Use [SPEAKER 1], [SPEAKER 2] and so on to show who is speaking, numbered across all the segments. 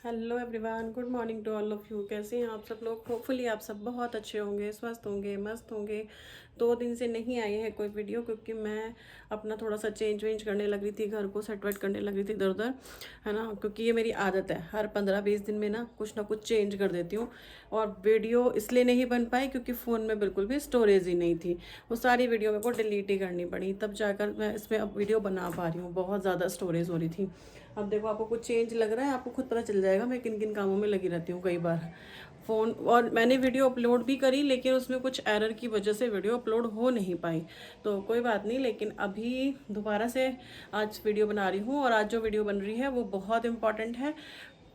[SPEAKER 1] Hello everyone, good morning to all of you. कैसे हैं आप सब लोग? होपफुली आप सब बहुत अच्छे होंगे, स्वस्थ होंगे, मस्त होंगे। 2 दिन से नहीं आई है कोई वीडियो क्योंकि मैं अपना थोड़ा सा चेंज वेंज करने लग रही थी, घर को सेट वेट करने लग रही थी इधर उधर, है ना। क्योंकि ये मेरी आदत है, हर 15-20 दिन में ना कुछ चेंज कर देती हूँ। और वीडियो इसलिए नहीं बन पाई क्योंकि फ़ोन में बिल्कुल भी स्टोरेज ही नहीं थी। वो सारी वीडियो मेरे को डिलीट ही करनी पड़ी, तब जाकर मैं इसमें अब वीडियो बना पा रही हूँ। बहुत ज़्यादा स्टोरेज हो रही थी। अब देखो, आपको कुछ चेंज लग रहा है, आपको खुद पता चल जाएगा मैं किन किन कामों में लगी रहती हूँ कई बार। फ़ोन और मैंने वीडियो अपलोड भी करी लेकिन उसमें कुछ एरर की वजह से वीडियो अपलोड हो नहीं पाई। तो कोई बात नहीं, लेकिन अभी दोबारा से आज वीडियो बना रही हूँ। और आज जो वीडियो बन रही है वो बहुत इंपॉर्टेंट है।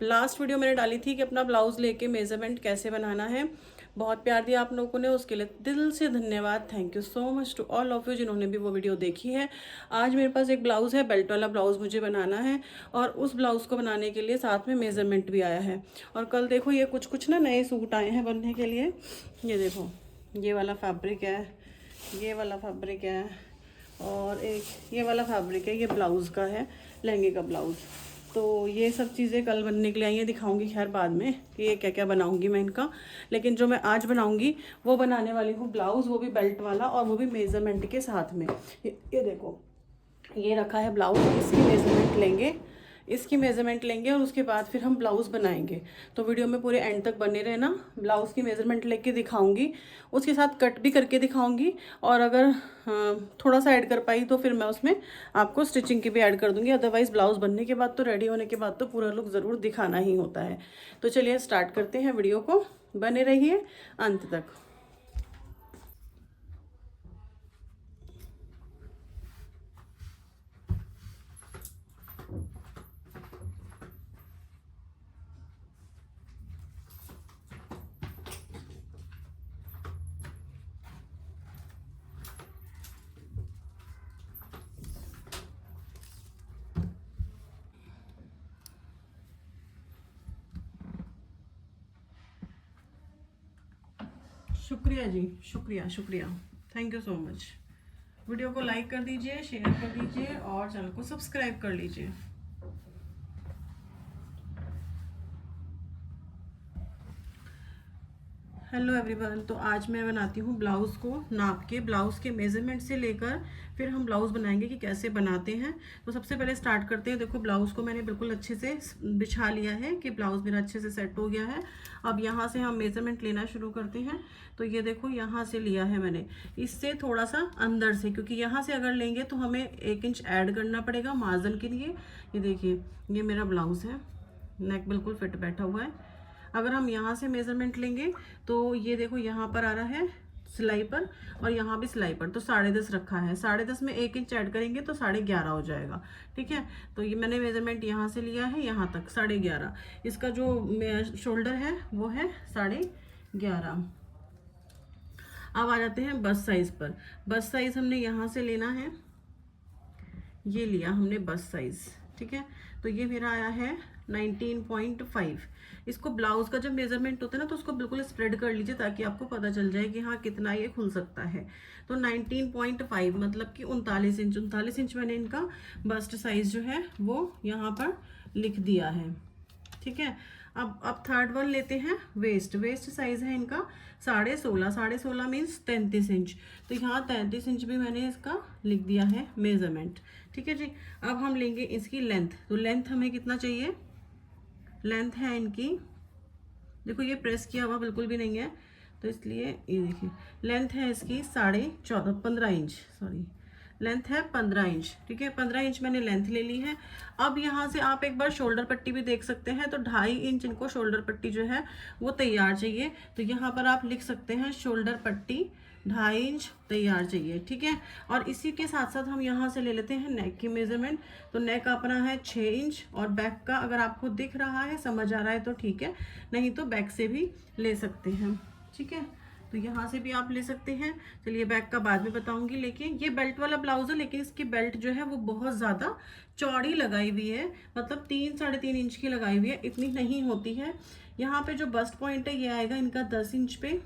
[SPEAKER 1] लास्ट वीडियो मैंने डाली थी कि अपना ब्लाउज़ लेके मेज़रमेंट कैसे बनाना है। बहुत प्यार दिया आप लोगों ने, उसके लिए दिल से धन्यवाद। Thank you so much to all of you जिन्होंने भी वो वीडियो देखी है। आज मेरे पास एक ब्लाउज़ है, बेल्ट वाला ब्लाउज़ मुझे बनाना है। और उस ब्लाउज़ को बनाने के लिए साथ में मेज़रमेंट भी आया है। और कल देखो, ये कुछ कुछ ना नए सूट आए हैं बनने के लिए। ये देखो, ये वाला फैब्रिक है, ये वाला फैब्रिक है, और एक ये वाला फैब्रिक है। ये ब्लाउज़ का है, लहंगे का ब्लाउज़। तो ये सब चीज़ें कल बनने के लिए आई हैं, दिखाऊंगी खैर बाद में कि ये क्या क्या बनाऊंगी मैं इनका। लेकिन जो मैं आज बनाऊंगी वो बनाने वाली हूँ ब्लाउज़, वो भी बेल्ट वाला, और वो भी मेज़रमेंट के साथ में। ये देखो, ये रखा है ब्लाउज़, इसकी मेज़रमेंट लेंगे और उसके बाद फिर हम ब्लाउज़ बनाएंगे। तो वीडियो में पूरे एंड तक बने रहना। ब्लाउज़ की मेज़रमेंट लेके दिखाऊंगी, उसके साथ कट भी करके दिखाऊंगी। और अगर थोड़ा सा ऐड कर पाई तो फिर मैं उसमें आपको स्टिचिंग की भी ऐड कर दूंगी। अदरवाइज़ ब्लाउज़ बनने के बाद तो, रेडी होने के बाद तो पूरा लुक ज़रूर दिखाना ही होता है। तो चलिए स्टार्ट करते हैं वीडियो को, बने रहिए अंत तक। शुक्रिया जी, शुक्रिया शुक्रिया, thank you so much. Video को लाइक कर दीजिए, शेयर कर दीजिए और चैनल को सब्सक्राइब कर लीजिए। हेलो एवरीवन, तो आज मैं बनाती हूँ ब्लाउज़ को नाप के, ब्लाउज़ के मेज़रमेंट से लेकर फिर हम ब्लाउज़ बनाएंगे कि कैसे बनाते हैं। तो सबसे पहले स्टार्ट करते हैं। देखो, ब्लाउज़ को मैंने बिल्कुल अच्छे से बिछा लिया है कि ब्लाउज़ मेरा अच्छे से सेट हो गया है। अब यहाँ से हम मेज़रमेंट लेना शुरू करते हैं। तो ये देखो, यहाँ से लिया है मैंने, इससे थोड़ा सा अंदर से, क्योंकि यहाँ से अगर लेंगे तो हमें 1 इंच ऐड करना पड़ेगा मार्जिन के लिए। ये देखिए, ये मेरा ब्लाउज़ है, नेक बिल्कुल फिट बैठा हुआ है। अगर हम यहाँ से मेज़रमेंट लेंगे तो ये देखो, यहाँ पर आ रहा है सिलाई पर और यहाँ भी सिलाई पर, तो 10.5 रखा है। 10.5 में 1 इंच ऐड करेंगे तो 11.5 हो जाएगा। ठीक है, तो ये मैंने मेज़रमेंट यहाँ से लिया है, यहाँ तक 11.5। इसका जो शोल्डर है वो है 11.5। अब आ जाते हैं बस्ट साइज़ पर। बस्ट साइज़ हमने यहाँ से लेना है, ये लिया हमने बस्ट साइज़। ठीक है, तो ये मेरा आया है 19.5। इसको ब्लाउज़ का जब मेज़रमेंट होता है ना तो उसको बिल्कुल स्प्रेड कर लीजिए ताकि आपको पता चल जाए कि हाँ कितना ये खुल सकता है। तो 19.5 मतलब कि 39 इंच मैंने इनका बस्ट साइज़ जो है वो यहाँ पर लिख दिया है। ठीक है, अब थर्ड वन लेते हैं। वेस्ट साइज है इनका 16.5 मीन्स 33 इंच। तो यहाँ 33 इंच भी मैंने इसका लिख दिया है मेज़रमेंट। ठीक है जी, अब हम लेंगे इसकी लेंथ। तो लेंथ हमें कितना चाहिए? लेंथ है इनकी, देखो ये प्रेस किया हुआ बिल्कुल भी नहीं है, तो इसलिए ये देखिए, लेंथ है इसकी 15 इंच, सॉरी लेंथ है 15 इंच। ठीक है, 15 इंच मैंने लेंथ ले ली है। अब यहाँ से आप एक बार शोल्डर पट्टी भी देख सकते हैं, तो 2.5 इंच इनको शोल्डर पट्टी जो है वो तैयार चाहिए। तो यहाँ पर आप लिख सकते हैं शोल्डर पट्टी 2.5 इंच तैयार चाहिए। ठीक है, और इसी के साथ साथ हम यहाँ से ले लेते हैं नेक की मेज़रमेंट। तो नेक अपना है 6 इंच, और बैक का अगर आपको दिख रहा है, समझ आ रहा है तो ठीक है, नहीं तो बैक से भी ले सकते हैं। ठीक है, तो यहाँ से भी आप ले सकते हैं। चलिए, बैक का बाद में बताऊंगी। लेकिन ये बेल्ट वाला ब्लाउज है, लेकिन इसकी बेल्ट जो है वो बहुत ज़्यादा चौड़ी लगाई हुई है, मतलब 3-3.5 इंच की लगाई हुई है, इतनी नहीं होती है। यहाँ पे जो बस्ट पॉइंट है ये आएगा इनका 10 इंच पे,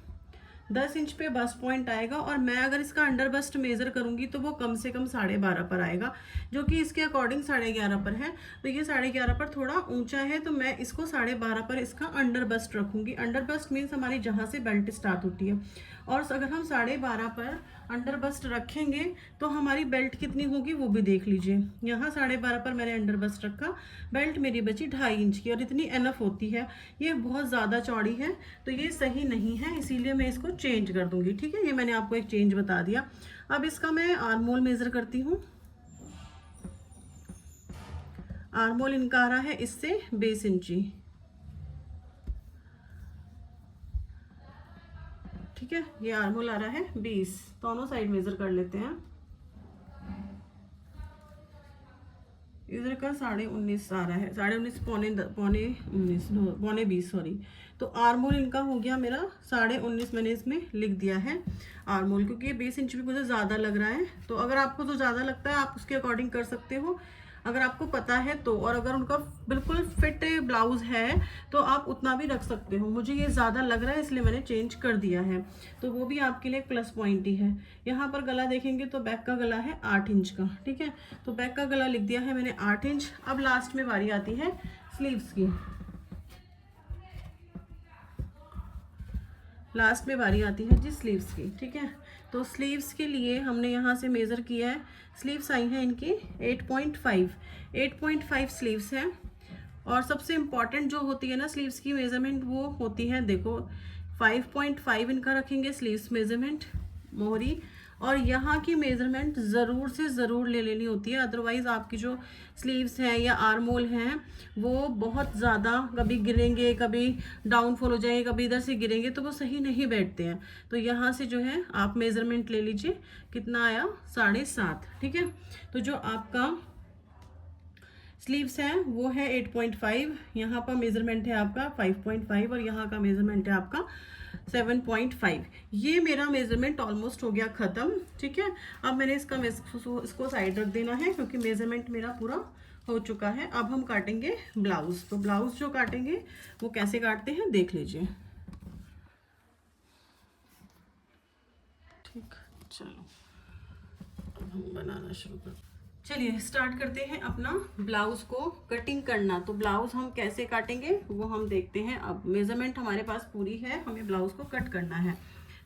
[SPEAKER 1] 10 इंच पे बस्ट पॉइंट आएगा, और मैं अगर इसका अंडर बस्ट मेज़र करूँगी तो वो कम से कम 12.5 पर आएगा, जो कि इसके अकॉर्डिंग 11.5 पर है। तो ये 11.5 पर थोड़ा ऊंचा है, तो मैं इसको 12.5 पर इसका अंडर बस्ट रखूँगी। अंडर बस्ट मीन्स हमारी जहाँ से बेल्ट स्टार्ट होती है, और अगर हम 12.5 पर अंडर बस्ट रखेंगे तो हमारी बेल्ट कितनी होगी वो भी देख लीजिए। यहाँ 12.5 पर मैंने अंडर बस्ट रखा, बेल्ट मेरी बची 2.5 इंच की, और इतनी एनफ होती है। ये बहुत ज़्यादा चौड़ी है तो ये सही नहीं है, इसीलिए मैं इसको चेंज कर दूंगी। ठीक है, ये मैंने आपको एक चेंज बता दिया। अब इसका मैं आर्म होल मेज़र करती हूँ। आर्म होल इनका आ रहा है इससे 20 इंची। ठीक है, ये आर्म होल आ रहा है 20। दोनों साइड मेज़र कर लेते हैं। इधर का 19.5 आ रहा है, 19.5 पौने 20 सॉरी। तो आर्म होल इनका हो गया मेरा 19.5, मैंने इसमें लिख दिया है आर्म होल, क्योंकि ये 20 इंच भी मुझे ज़्यादा लग रहा है। तो अगर आपको जो ज़्यादा लगता है आप उसके अकॉर्डिंग कर सकते हो, अगर आपको पता है तो। और अगर उनका बिल्कुल फिट ब्लाउज है तो आप उतना भी रख सकते हो। मुझे ये ज़्यादा लग रहा है इसलिए मैंने चेंज कर दिया है, तो वो भी आपके लिए एक प्लस पॉइंट ही है। यहाँ पर गला देखेंगे तो बैक का गला है 8 इंच का। ठीक है, तो बैक का गला लिख दिया है मैंने 8 इंच। अब लास्ट में बारी आती है स्लीव्स की। लास्ट में बारी आती है जी स्लीव्स की। ठीक है, तो स्लीव्स के लिए हमने यहाँ से मेज़र किया है। स्लीव्स आई हैं इनकी 8.5 स्लीव्स हैं। और सबसे इम्पॉर्टेंट जो होती है ना स्लीव्स की मेज़रमेंट, वो होती है देखो 5.5 इनका रखेंगे स्लीव्स मेज़रमेंट मोहरी। और यहाँ की मेज़रमेंट ज़रूर से ज़रूर ले लेनी होती है, अदरवाइज़ आपकी जो स्लीव्स हैं या आर्म होल हैं वो बहुत ज़्यादा कभी गिरेंगे, कभी डाउनफॉल हो जाएंगे, कभी इधर से गिरेंगे, तो वो सही नहीं बैठते हैं। तो यहाँ से जो है आप मेज़रमेंट ले लीजिए, कितना आया 7.5। ठीक है, तो जो आपका स्लीव्स है वो है 8.5, यहाँ पर मेज़रमेंट है आपका 5.5, और यहाँ का मेज़रमेंट है आपका 7.5। ये मेरा मेज़रमेंट ऑलमोस्ट हो गया ख़त्म। ठीक है, अब मैंने इसको साइड रख देना है, क्योंकि मेज़रमेंट मेरा पूरा हो चुका है। अब हम काटेंगे ब्लाउज़। तो ब्लाउज़ जो काटेंगे वो कैसे काटते हैं देख लीजिए। ठीक, चलो अब हम बनाना शुरू करते हैं। चलिए स्टार्ट करते हैं अपना ब्लाउज़ को कटिंग करना। तो ब्लाउज़ हम कैसे काटेंगे वो हम देखते हैं। अब मेज़रमेंट हमारे पास पूरी है, हमें ब्लाउज़ को कट करना है।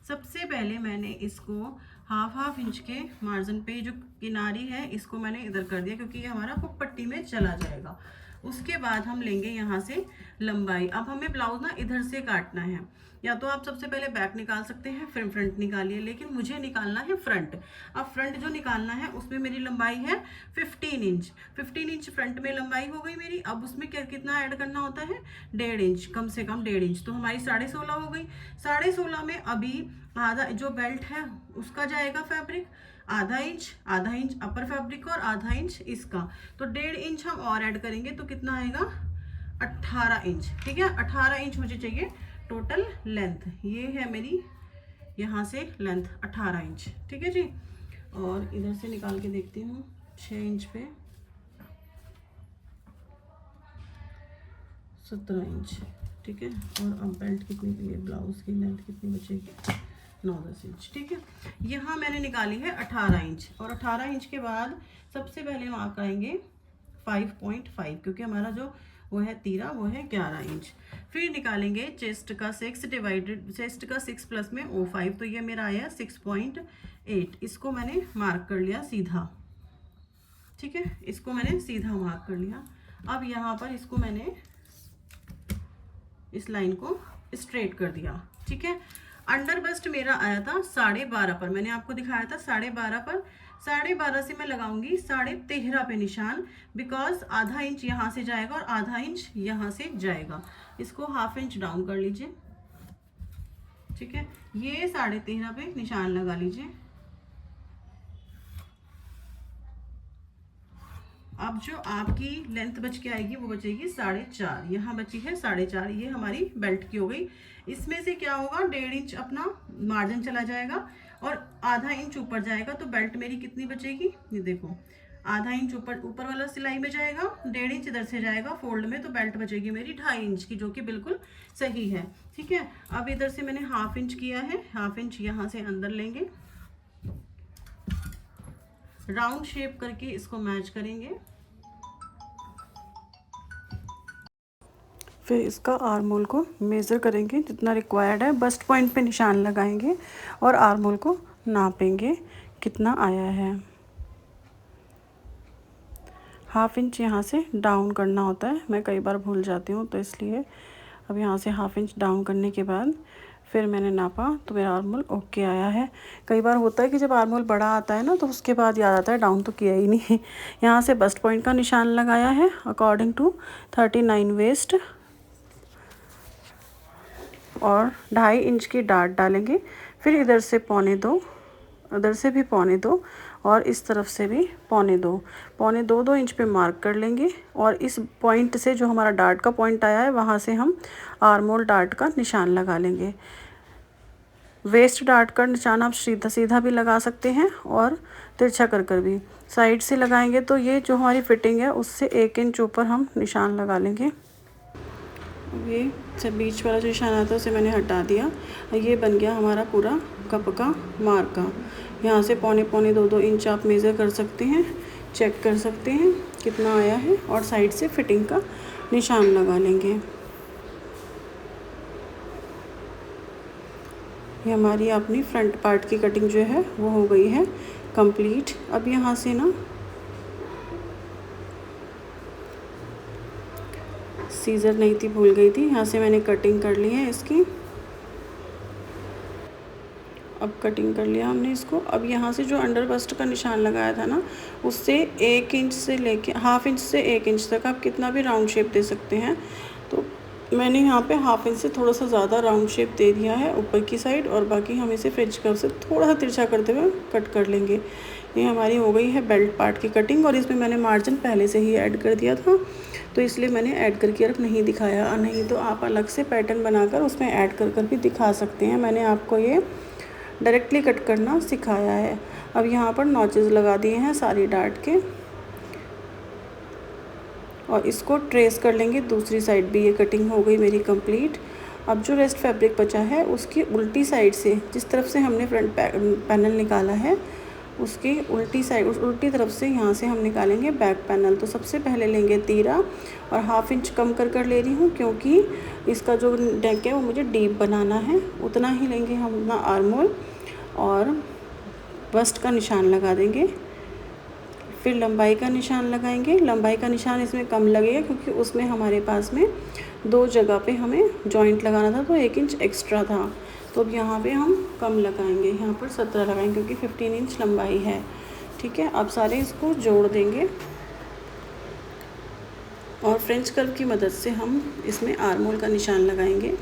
[SPEAKER 1] सबसे पहले मैंने इसको हाफ इंच के मार्जिन पे जो किनारी है इसको मैंने इधर कर दिया, क्योंकि ये हमारा हुक पट्टी में चला जाएगा। उसके बाद हम लेंगे यहाँ से लंबाई। अब हमें ब्लाउज ना इधर से काटना है, या तो आप सबसे पहले बैक निकाल सकते हैं फिर फ्रंट निकालिए, लेकिन मुझे निकालना है फ्रंट। अब फ्रंट जो निकालना है उसमें मेरी लंबाई है 15 इंच। 15 इंच फ्रंट में लंबाई हो गई मेरी। अब उसमें कितना ऐड करना होता है 1.5 इंच, कम से कम 1.5 इंच, तो हमारी 16.5 हो गई। 16.5 में अभी आधा जो बेल्ट है उसका जाएगा फैब्रिक, आधा इंच अपर फैब्रिक और आधा इंच इसका, तो 1.5 इंच हम और ऐड करेंगे तो कितना आएगा 18 इंच। ठीक है, 18 इंच मुझे चाहिए टोटल लेंथ। ये है मेरी यहाँ से लेंथ 18 इंच। ठीक है जी, और इधर से निकाल के देखती हूँ 6 इंच पे 17 इंच। ठीक है, और अब बेल्ट कितनी की है, ब्लाउज की लेंथ कितनी बचेगी 9-10 इंच। ठीक है, यहाँ मैंने निकाली है 18 इंच, और 18 इंच के बाद सबसे पहले मार्क आएंगे 5.5, क्योंकि हमारा जो वो है तीरा वो है 11 इंच। फिर निकालेंगे चेस्ट का 6 प्लस में O5, तो ये मेरा आया 6.8। इसको मैंने मार्क कर लिया सीधा। ठीक है, इसको मैंने सीधा मार्क कर लिया। अब यहाँ पर इसको मैंने इस लाइन को स्ट्रेट कर दिया। ठीक है, अंडर बस्ट मेरा आया था 12.5 पर, मैंने आपको दिखाया था 12.5 पर। 12.5 से मैं लगाऊंगी 13.5 पे निशान, बिकॉज आधा इंच यहाँ से जाएगा और आधा इंच यहाँ से जाएगा। इसको हाफ इंच डाउन कर लीजिए। ठीक है, ये 13.5 पे निशान लगा लीजिए। अब जो आपकी लेंथ बच के आएगी वो बचेगी 4.5, यहाँ बची है 4.5, ये हमारी बेल्ट की हो गई। इसमें से क्या होगा 1.5 इंच अपना मार्जिन चला जाएगा और आधा इंच ऊपर जाएगा, तो बेल्ट मेरी कितनी बचेगी, ये देखो आधा इंच ऊपर ऊपर वाला सिलाई में जाएगा, 1.5 इंच इधर से जाएगा फोल्ड में, तो बेल्ट बचेगी मेरी 2.5 इंच की, जो कि बिल्कुल सही है। ठीक है, अब इधर से मैंने 1/2 इंच किया है, 1/2 इंच यहाँ से अंदर लेंगे, राउंड शेप करके इसको मैच करेंगे। फिर इसका आर्म होल को मेज़र करेंगे जितना रिक्वायर्ड है, बस्ट पॉइंट पे निशान लगाएंगे और आर्म होल को नापेंगे कितना आया है। 1/2 इंच यहाँ से डाउन करना होता है, मैं कई बार भूल जाती हूँ, तो इसलिए अब यहाँ से 1/2 इंच डाउन करने के बाद फिर मैंने नापा तो मेरा आर्म होल ओके आया है। कई बार होता है कि जब आर्म होल बड़ा आता है ना, तो उसके बाद याद आता है डाउन तो किया ही नहीं। यहाँ से बस्ट पॉइंट का निशान लगाया है अकॉर्डिंग टू 39 वेस्ट, और 2.5 इंच की डाट डालेंगे। फिर इधर से 1.25, उधर से भी 1.25 और इस तरफ से भी 1.25 2 इंच पे मार्क कर लेंगे। और इस पॉइंट से जो हमारा डाट का पॉइंट आया है, वहाँ से हम आर्म होल डाट का निशान लगा लेंगे। वेस्ट डाट का निशान आप सीधा सीधा भी लगा सकते हैं और तिरछा कर भी साइड से लगाएंगे, तो ये जो हमारी फिटिंग है उससे 1 इंच ऊपर हम निशान लगा लेंगे। ये सब बीच वाला जो निशान आता है उसे मैंने हटा दिया, ये बन गया हमारा पूरा कप का मार्का। यहाँ से 1.25 इंच आप मेज़र कर सकते हैं, चेक कर सकते हैं कितना आया है, और साइड से फिटिंग का निशान लगा लेंगे। ये हमारी अपनी फ्रंट पार्ट की कटिंग जो है वो हो गई है कंप्लीट। अब यहाँ से ना सीज़र नहीं थी, भूल गई थी, यहाँ से मैंने कटिंग कर ली है इसकी। अब कटिंग कर लिया हमने इसको। अब यहाँ से जो अंडर बस्ट का निशान लगाया था ना, उससे 1 इंच से लेके 1/2 इंच से 1 इंच तक आप कितना भी राउंड शेप दे सकते हैं। तो मैंने यहाँ पे 1/2 इंच से थोड़ा सा ज़्यादा राउंड शेप दे दिया है ऊपर की साइड, और बाकी हम इसे फ्रेंच कर्व से थोड़ा सा तिरछा करते हुए कट कर लेंगे। ये हमारी हो गई है बेल्ट पार्ट की कटिंग, और इसमें मैंने मार्जिन पहले से ही ऐड कर दिया था, तो इसलिए मैंने ऐड करके अब नहीं दिखाया। नहीं तो आप अलग से पैटर्न बनाकर उसमें ऐड कर भी दिखा सकते हैं। मैंने आपको ये डायरेक्टली कट करना सिखाया है। अब यहाँ पर नॉचेस लगा दिए हैं सारी डार्ट के, और इसको ट्रेस कर लेंगे दूसरी साइड भी। ये कटिंग हो गई मेरी कंप्लीट। अब जो रेस्ट फैब्रिक बचा है उसकी उल्टी साइड से, जिस तरफ से हमने फ्रंट पैनल निकाला है उसकी उल्टी साइड, उस उल्टी तरफ से यहाँ से हम निकालेंगे बैक पैनल। तो सबसे पहले लेंगे तीरा, और 1/2 इंच कम कर ले रही हूँ, क्योंकि इसका जो नेक है वो मुझे डीप बनाना है। उतना ही लेंगे हम अपना आर्म होल, और बस्ट का निशान लगा देंगे। फिर लंबाई का निशान लगाएंगे। लंबाई का निशान इसमें कम लगेगा, क्योंकि उसमें हमारे पास में 2 जगह पे हमें जॉइंट लगाना था, तो 1 इंच एक्स्ट्रा था। तो अब यहाँ पे हम कम लगाएंगे, यहाँ पर 17 लगाएंगे, क्योंकि 15 इंच लंबाई है। ठीक है, अब सारे इसको जोड़ देंगे, और फ्रेंच कर्व की मदद से हम इसमें आर्म होल का निशान लगाएंगे।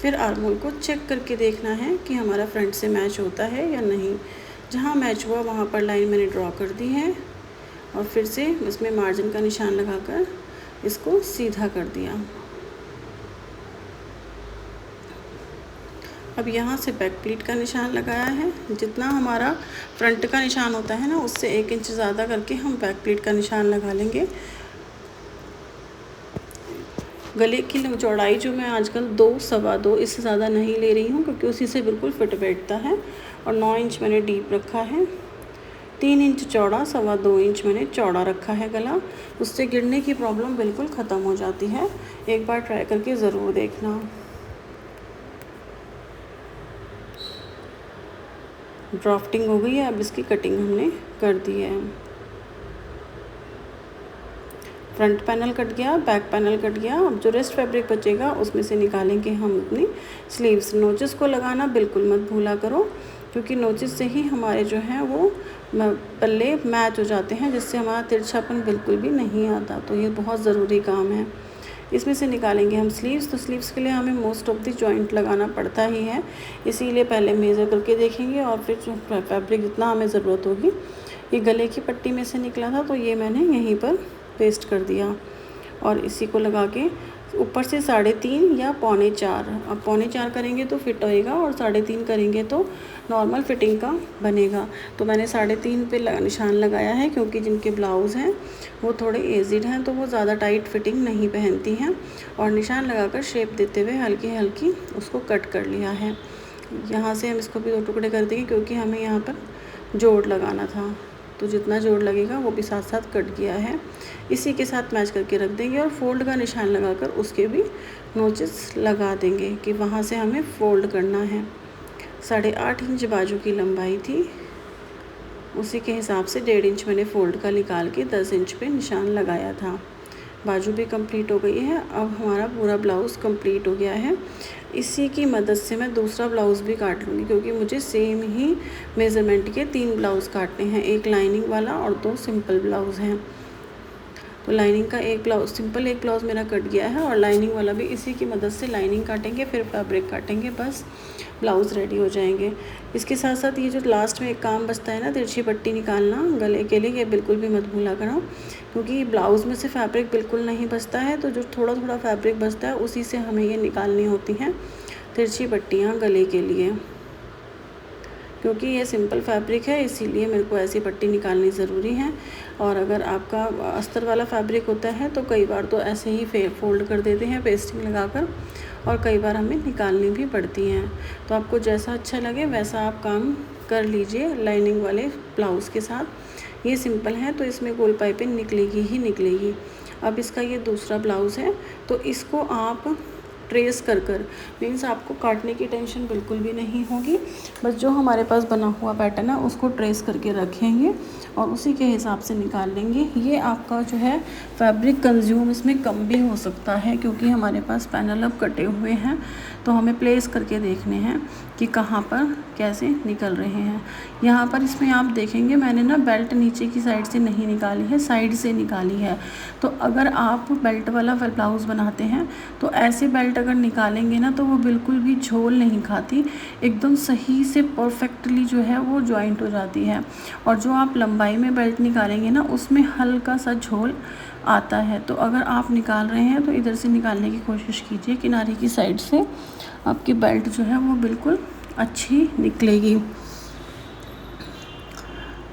[SPEAKER 1] फिर आर्म होल को चेक करके देखना है कि हमारा फ्रंट से मैच होता है या नहीं। जहाँ मैच हुआ वहाँ पर लाइन मैंने ड्रॉ कर दी है, और फिर से इसमें मार्जिन का निशान लगाकर इसको सीधा कर दिया। अब यहाँ से बैक प्लीट का निशान लगाया है। जितना हमारा फ्रंट का निशान होता है ना, उससे 1 इंच ज़्यादा करके हम बैक प्लीट का निशान लगा लेंगे। गले की चौड़ाई जो मैं आजकल 2 सवा 2 इससे ज़्यादा नहीं ले रही हूँ, क्योंकि उसी से बिल्कुल फिट बैठता है। और 9 इंच मैंने डीप रखा है, 3 इंच चौड़ा, सवा 2 इंच मैंने चौड़ा रखा है गला। उससे गिरने की प्रॉब्लम बिल्कुल ख़त्म हो जाती है। एक बार ट्राई करके ज़रूर देखना। ड्राफ्टिंग हो गई है, अब इसकी कटिंग हमने कर दी है। फ्रंट पैनल कट गया, बैक पैनल कट गया। अब जो रेस्ट फैब्रिक बचेगा उसमें से निकालेंगे हम अपनी स्लीव्स। नोचेस को लगाना बिल्कुल मत भूला करो, क्योंकि नोचेस से ही हमारे जो हैं वो पल्ले मैच हो जाते हैं, जिससे हमारा तिरछापन बिल्कुल भी नहीं आता। तो ये बहुत ज़रूरी काम है। इसमें से निकालेंगे हम स्लीव्स। तो स्लीव्स के लिए हमें मोस्ट ऑफ द जॉइंट लगाना पड़ता ही है, इसीलिए पहले मेज़र करके देखेंगे, और फिर जो फैब्रिक जितना हमें ज़रूरत होगी। ये गले की पट्टी में से निकला था, तो ये मैंने यहीं पर पेस्ट कर दिया, और इसी को लगा के ऊपर से 3.5 या 3.25। अब 3.25 करेंगे तो फिट होएगा और 3.5 करेंगे तो नॉर्मल फिटिंग का बनेगा। तो मैंने 3.5 पे निशान लगाया है, क्योंकि जिनके ब्लाउज़ हैं वो थोड़े एजिड हैं तो वो ज़्यादा टाइट फिटिंग नहीं पहनती हैं। और निशान लगाकर शेप देते हुए हल्की हल्की उसको कट कर लिया है। यहाँ से हम इसको भी 2 टुकड़े कर देंगे, क्योंकि हमें यहाँ पर जोड़ लगाना था, तो जितना जोड़ लगेगा वो भी साथ साथ कट गया है। इसी के साथ मैच करके रख देंगे और फोल्ड का निशान लगाकर उसके भी नोचेस लगा देंगे कि वहाँ से हमें फ़ोल्ड करना है। 8.5 इंच बाजू की लंबाई थी, उसी के हिसाब से 1.5 इंच मैंने फ़ोल्ड का निकाल के 10 इंच पे निशान लगाया था। बाजू भी कंप्लीट हो गई है। अब हमारा पूरा ब्लाउज़ कंप्लीट हो गया है। इसी की मदद से मैं दूसरा ब्लाउज़ भी काट लूँगी, क्योंकि मुझे सेम ही मेज़रमेंट के 3 ब्लाउज़ काटने हैं, एक लाइनिंग वाला और 2 सिंपल ब्लाउज़ हैं। तो लाइनिंग का एक ब्लाउज़ मेरा कट गया है और लाइनिंग वाला भी इसी की मदद से लाइनिंग काटेंगे, फिर फैब्रिक काटेंगे, बस ब्लाउज़ रेडी हो जाएंगे। इसके साथ साथ ये जो लास्ट में एक काम बचता है ना, तिरछी पट्टी निकालना गले के लिए, ये बिल्कुल भी मत भूला करो, क्योंकि ब्लाउज़ में से फैब्रिक बिल्कुल नहीं बचता है। तो जो थोड़ा थोड़ा फैब्रिक बचता है उसी से हमें ये निकालनी होती हैं तिरछी पट्टियाँ गले के लिए। क्योंकि ये सिंपल फैब्रिक है, इसीलिए मेरे को ऐसी पट्टी निकालनी ज़रूरी है। और अगर आपका अस्तर वाला फैब्रिक होता है तो कई बार तो ऐसे ही फोल्ड कर देते हैं पेस्टिंग लगाकर, और कई बार हमें निकालनी भी पड़ती हैं। तो आपको जैसा अच्छा लगे वैसा आप काम कर लीजिए लाइनिंग वाले ब्लाउज़ के साथ। ये सिंपल है तो इसमें गोल पाइपिंग निकलेगी ही निकलेगी। अब इसका ये दूसरा ब्लाउज़ है, तो इसको आप ट्रेस कर मीन्स आपको काटने की टेंशन बिल्कुल भी नहीं होगी। बस जो हमारे पास बना हुआ पैटर्न है उसको ट्रेस करके रखेंगे और उसी के हिसाब से निकाल लेंगे। ये आपका जो है फैब्रिक कंज्यूम इसमें कम भी हो सकता है, क्योंकि हमारे पास पैनल अब कटे हुए हैं, तो हमें प्लेस करके देखने हैं कि कहाँ पर कैसे निकल रहे हैं। यहाँ पर इसमें आप देखेंगे मैंने ना बेल्ट नीचे की साइड से नहीं निकाली है, साइड से निकाली है। तो अगर आप बेल्ट वाला ब्लाउज़ बनाते हैं तो ऐसे बेल्ट अगर निकालेंगे ना तो वो बिल्कुल भी झोल नहीं खाती, एकदम सही से परफेक्टली जो है वो जॉइंट हो जाती है। और जो आप लंबाई में बेल्ट निकालेंगे ना उसमें हल्का सा झोल आता है। तो अगर आप निकाल रहे हैं तो इधर से निकालने की कोशिश कीजिए, किनारे की साइड से आपकी बेल्ट जो है वो बिल्कुल अच्छी निकलेगी।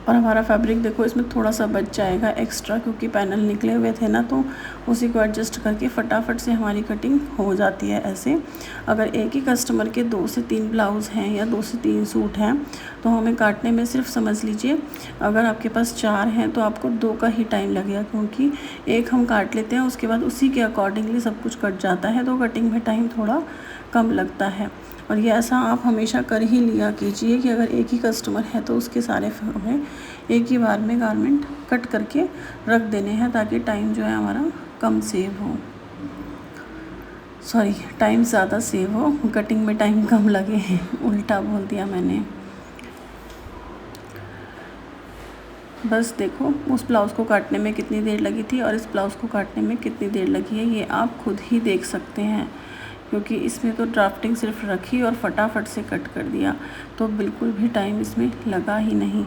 [SPEAKER 1] और हमारा फैब्रिक देखो इसमें थोड़ा सा बच जाएगा एक्स्ट्रा, क्योंकि पैनल निकले हुए थे ना, तो उसी को एडजस्ट करके फटाफट से हमारी कटिंग हो जाती है ऐसे। अगर एक ही कस्टमर के 2 से 3 ब्लाउज़ हैं या 2 से 3 सूट हैं तो हमें काटने में सिर्फ समझ लीजिए अगर आपके पास 4 हैं तो आपको 2 का ही टाइम लगेगा, क्योंकि एक हम काट लेते हैं उसके बाद उसी के अकॉर्डिंगली सब कुछ कट जाता है, तो कटिंग में टाइम थोड़ा कम लगता है। और ये ऐसा आप हमेशा कर ही लिया कीजिए कि अगर एक ही कस्टमर है तो उसके सारे हमें एक ही बार में गारमेंट कट करके रख देने हैं, ताकि टाइम जो है हमारा कम सेव हो, सॉरी टाइम ज़्यादा सेव हो, कटिंग में टाइम कम लगे। उल्टा बोल दिया मैंने। बस देखो उस ब्लाउज़ को काटने में कितनी देर लगी थी और इस ब्लाउज़ को काटने में कितनी देर लगी है, ये आप खुद ही देख सकते हैं, क्योंकि इसमें तो ड्राफ्टिंग सिर्फ रखी और फटाफट से कट कर दिया, तो बिल्कुल भी टाइम इसमें लगा ही नहीं।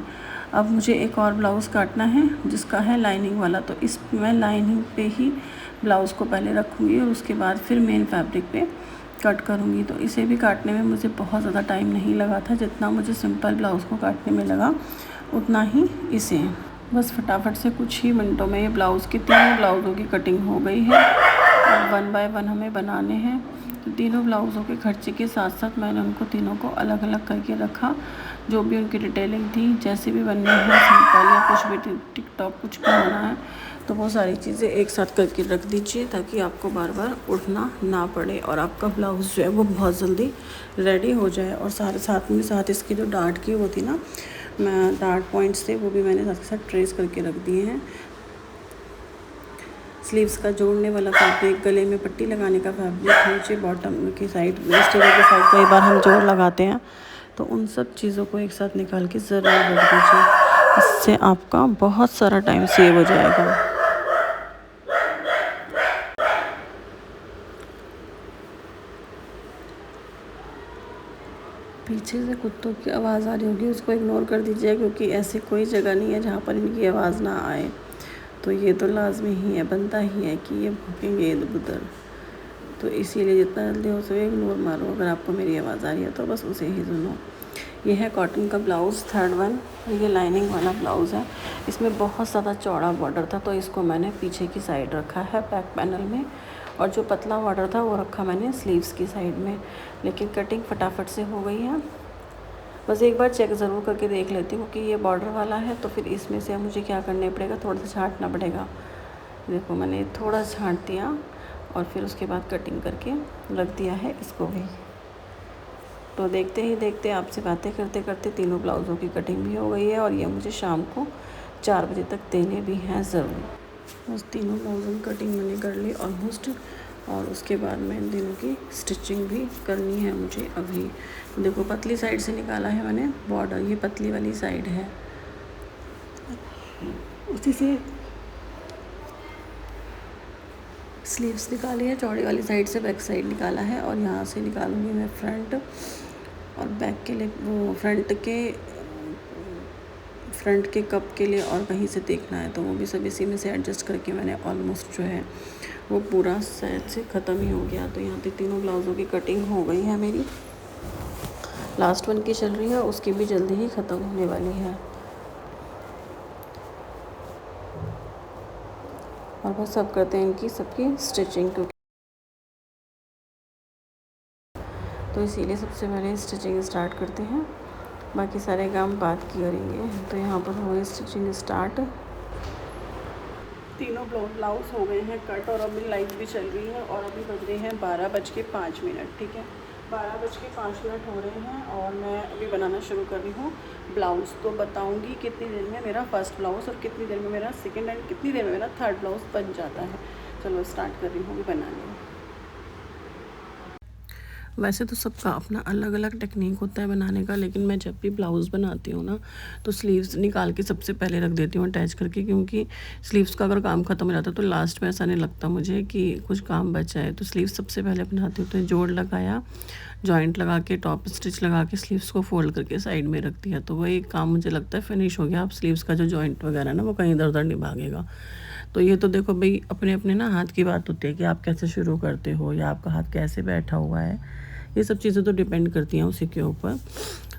[SPEAKER 1] अब मुझे एक और ब्लाउज़ काटना है जिसका है लाइनिंग वाला, तो इस मैं लाइनिंग पे ही ब्लाउज़ को पहले रखूँगी और उसके बाद फिर मेन फैब्रिक पे कट करूँगी। तो इसे भी काटने में मुझे बहुत ज़्यादा टाइम नहीं लगा था, जितना मुझे सिंपल ब्लाउज़ को काटने में लगा उतना ही इसे। बस फटाफट से कुछ ही मिनटों में ये ब्लाउज़ की 3 ब्लाउज़ों की कटिंग हो गई है। अब 1 बाय 1 हमें बनाने हैं, तो तीनों ब्लाउज़ों के खर्चे के साथ साथ मैंने उनको तीनों को अलग अलग करके रखा। जो भी उनकी डिटेलिंग थी, जैसे भी बनने हैं, सिंपल या कुछ भी टिकटॉक कुछ भी होना है, तो वो सारी चीज़ें एक साथ करके रख दीजिए, ताकि आपको बार बार उठना ना पड़े और आपका ब्लाउज़ जो है वो बहुत जल्दी रेडी हो जाए। और साथ इसकी जो डार्ट की वो थी ना, मैं डार्ट पॉइंट्स थे वो भी मैंने साथ के साथ ट्रेस करके रख दिए हैं। स्लीव्स का जोड़ने वाला फैब्रिक, गले में पट्टी लगाने का फैब्रिक, नीचे बॉटम की साइड, वेस्ट एरिया की साइड कई बार हम जोड़ लगाते हैं, तो उन सब चीज़ों को एक साथ निकाल के ज़रूर रख दीजिए, इससे आपका बहुत सारा टाइम सेव हो जाएगा। पीछे से कुत्तों की आवाज़ आ रही होगी, उसको इग्नोर कर दीजिए, क्योंकि ऐसी कोई जगह नहीं है जहाँ पर इनकी आवाज़ ना आए, तो ये तो लाजमी ही है, बनता ही है कि ये भौंकेंगे इधर उधर। तो इसीलिए जितना जल्दी हो सके इग्नोर मारो। अगर आपको मेरी आवाज़ आ रही है तो बस उसे ही सुनो। ये है कॉटन का ब्लाउज़, 3rd वन। ये लाइनिंग वाला ब्लाउज़ है। इसमें बहुत ज़्यादा चौड़ा बॉर्डर था तो इसको मैंने पीछे की साइड रखा है बैक पैनल में, और जो पतला बॉर्डर था वो रखा मैंने स्लीव्स की साइड में। लेकिन कटिंग फटाफट से हो गई है। बस एक बार चेक ज़रूर करके देख लेती हूँ कि ये बॉर्डर वाला है, तो फिर इसमें से मुझे क्या करना पड़ेगा, थोड़ा सा छांटना पड़ेगा। देखो मैंने थोड़ा छांट दिया और फिर उसके बाद कटिंग करके रख दिया है इसको भी। तो देखते ही देखते आपसे बातें करते करते तीनों ब्लाउज़ों की कटिंग भी हो गई है, और ये मुझे शाम को 4 बजे तक देने भी हैं ज़रूर। बस तीनों ब्लाउज़ों की कटिंग मैंने कर ली ऑलमोस्ट, और उसके बाद मैं इन तीनों की स्टिचिंग भी करनी है मुझे अभी। देखो पतली साइड से निकाला है मैंने बॉर्डर, ये पतली वाली साइड है, उसी से स्लीव्स निकाली है। चौड़ी वाली साइड से बैक साइड निकाला है, और यहाँ से निकालूंगी मैं फ्रंट, और बैक के लिए वो फ्रंट के कप के लिए और कहीं से देखना है तो वो भी सब इसी में से एडजस्ट करके मैंने ऑलमोस्ट जो है वो पूरा सेट से ख़त्म ही हो गया। तो यहाँ पे तीनों ब्लाउज़ों की कटिंग हो गई है मेरी। लास्ट वन की चल रही है, उसकी भी जल्दी ही ख़त्म होने वाली है। और बस अब करते हैं इनकी सबकी स्टिचिंग, क्योंकि तो इसीलिए सबसे पहले स्टिचिंग स्टार्ट करते हैं, बाकी सारे काम बाद की करेंगे। तो यहाँ पर हो गई स्टिचिंग स्टार्ट। तीनों ब्लाउज हो गए हैं कट, और अभी लाइट भी चल रही है, और अभी बज रहे हैं 12:05। ठीक है, 12:05 हो रहे हैं, और मैं अभी बनाना शुरू कर रही हूँ ब्लाउज़। तो बताऊँगी कितनी देर में मेरा फर्स्ट ब्लाउज़ और कितनी देर में मेरा सेकेंड एंड कितनी देर में मेरा थर्ड ब्लाउज़ बन जाता है। चलो स्टार्ट कर रही हूँ अभी बनाने। वैसे तो सबका अपना अलग अलग टेक्निक होता है बनाने का, लेकिन मैं जब भी ब्लाउज़ बनाती हूँ ना तो स्लीव्स निकाल के सबसे पहले रख देती हूँ अटैच करके, क्योंकि स्लीव्स का अगर काम ख़त्म हो जाता है तो लास्ट में ऐसा नहीं लगता मुझे कि कुछ काम बचा है। तो स्लीव्स सबसे पहले बनाती हूँ। तो जोड़ लगाया, जॉइंट लगा के, टॉप स्टिच लगा के स्लीव्स को फोल्ड करके साइड में रख दिया, तो वही काम मुझे लगता है फिनिश हो गया। अब स्लीव्स का जो जॉइंट वगैरह ना वो कहीं इधर उधर नहीं भागेगा। तो ये तो देखो भाई अपने अपने ना हाथ की बात होती है कि आप कैसे शुरू करते हो या आपका हाथ कैसे बैठा हुआ है, ये सब चीज़ें तो डिपेंड करती हैं उसी के ऊपर।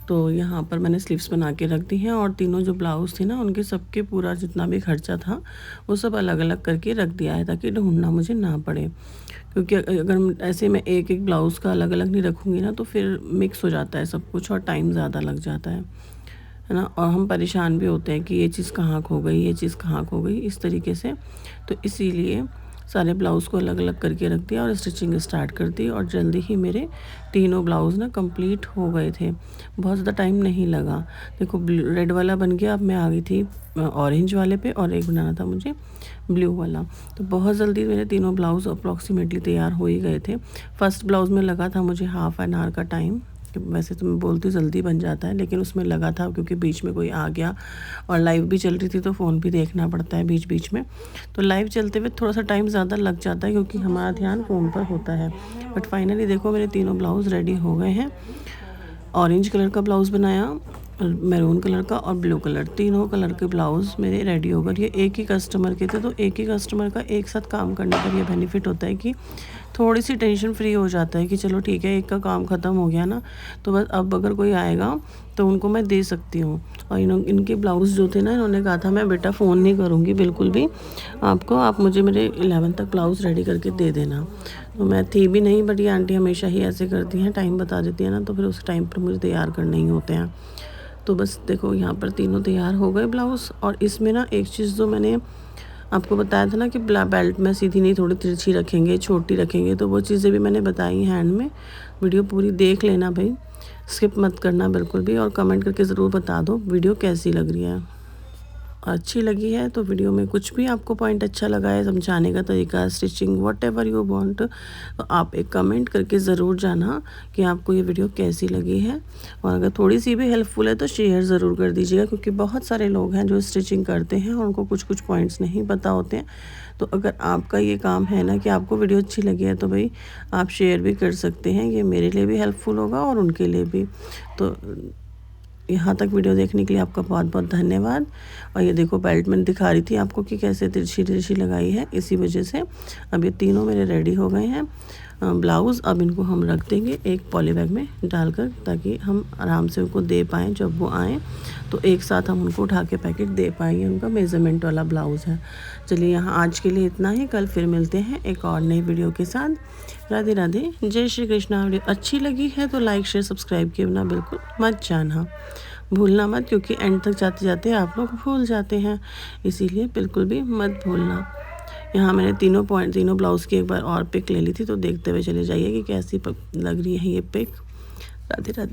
[SPEAKER 1] तो यहाँ पर मैंने स्लीव्स बना के रख दी हैं, और तीनों जो ब्लाउज़ थे ना उनके सबके पूरा जितना भी खर्चा था वो सब अलग अलग करके रख दिया है, ताकि ढूंढना मुझे ना पड़े। क्योंकि अगर ऐसे मैं एक एक ब्लाउज़ का अलग अलग नहीं रखूँगी ना तो फिर मिक्स हो जाता है सब कुछ, और टाइम ज़्यादा लग जाता है ना, और हम परेशान भी होते हैं कि ये चीज़ कहाँ खो गई, ये चीज़ कहाँ खो गई, इस तरीके से। तो इसीलिए सारे ब्लाउज़ को अलग अलग करके रख दिया और स्टिचिंग स्टार्ट कर दी, और जल्दी ही मेरे तीनों ब्लाउज़ ना कंप्लीट हो गए थे। बहुत ज़्यादा टाइम नहीं लगा। देखो रेड वाला बन गया, अब मैं आ गई थी ऑरेंज वाले पे, और एक बनाना था मुझे ब्लू वाला। तो बहुत जल्दी मेरे तीनों ब्लाउज़ अप्रॉक्सीमेटली तैयार हो ही गए थे। फर्स्ट ब्लाउज़ में लगा था मुझे हाफ़ एन आवर का टाइम। वैसे तो मैं बोलती हूँ जल्दी बन जाता है, लेकिन उसमें लगा था क्योंकि बीच में कोई आ गया, और लाइव भी चल रही थी तो फ़ोन भी देखना पड़ता है बीच बीच में। तो लाइव चलते हुए थोड़ा सा टाइम ज़्यादा लग जाता है क्योंकि हमारा ध्यान फ़ोन पर होता है। बट फाइनली देखो मेरे तीनों ब्लाउज़ रेडी हो गए हैं। ऑरेंज कलर का ब्लाउज़ बनाया, मैरून कलर का और ब्लू कलर, तीनों कलर के ब्लाउज़ मेरे रेडी हो गए। ये एक ही कस्टमर के थे, तो एक ही कस्टमर का एक साथ काम करने पर यह बेनिफिट होता है कि थोड़ी सी टेंशन फ्री हो जाता है कि चलो ठीक है एक का काम ख़त्म हो गया ना, तो बस अब अगर कोई आएगा तो उनको मैं दे सकती हूँ। और इनके ब्लाउज़ जो थे ना, इन्होंने कहा था मैं बेटा फ़ोन नहीं करूँगी बिल्कुल भी आपको, आप मुझे मेरे 11 तक ब्लाउज़ रेडी करके दे देना। तो मैं थी भी नहीं, बट ये आंटी हमेशा ही ऐसे करती हैं, टाइम बता देती है ना तो फिर उस टाइम पर मुझे तैयार करने ही होते हैं। तो बस देखो यहाँ पर तीनों तैयार हो गए ब्लाउज़। और इसमें ना एक चीज़ जो मैंने आपको बताया था ना कि बेल्ट में सीधी नहीं, थोड़ी तिरछी रखेंगे, छोटी रखेंगे, तो वो चीज़ें भी मैंने बताई हैंड में। वीडियो पूरी देख लेना भाई, स्किप मत करना बिल्कुल भी, और कमेंट करके ज़रूर बता दो वीडियो कैसी लग रही है। अच्छी लगी है तो वीडियो में कुछ भी आपको पॉइंट अच्छा लगा है, समझाने का तरीका, स्टिचिंग, व्हाटएवर यू वांट, तो आप एक कमेंट करके ज़रूर जाना कि आपको ये वीडियो कैसी लगी है। और अगर थोड़ी सी भी हेल्पफुल है तो शेयर ज़रूर कर दीजिएगा, क्योंकि बहुत सारे लोग हैं जो स्टिचिंग करते हैं और उनको कुछ कुछ पॉइंट्स नहीं पता होते हैं। तो अगर आपका ये काम है ना कि आपको वीडियो अच्छी लगी है तो भाई आप शेयर भी कर सकते हैं, ये मेरे लिए भी हेल्पफुल होगा और उनके लिए भी। तो यहाँ तक वीडियो देखने के लिए आपका बहुत बहुत धन्यवाद। और ये देखो बेल्ट मैंने दिखा रही थी आपको कि कैसे तिरछी तिरछी लगाई है, इसी वजह से अब ये तीनों मेरे रेडी हो गए हैं। ब्लाउज़ अब इनको हम रख देंगे एक पॉली बैग में डालकर, ताकि हम आराम से उनको दे पाएँ। जब वो आएँ तो एक साथ हम उनको उठा के पैकेट दे पाएंगे। उनका मेज़रमेंट वाला ब्लाउज़ है। चलिए यहाँ आज के लिए इतना ही, कल फिर मिलते हैं एक और नई वीडियो के साथ। राधे राधे, जय श्री कृष्णा। वीडियो अच्छी लगी है तो लाइक शेयर सब्सक्राइब किए बिना बिल्कुल मत जाना, भूलना मत, क्योंकि एंड तक जाते जाते आप लोग भूल जाते हैं, इसीलिए बिल्कुल भी मत भूलना। यहाँ मैंने तीनों ब्लाउज़ की एक बार और पिक ले ली थी, तो देखते हुए चले जाइए कि कैसी लग रही है ये पिक। राधे राधे।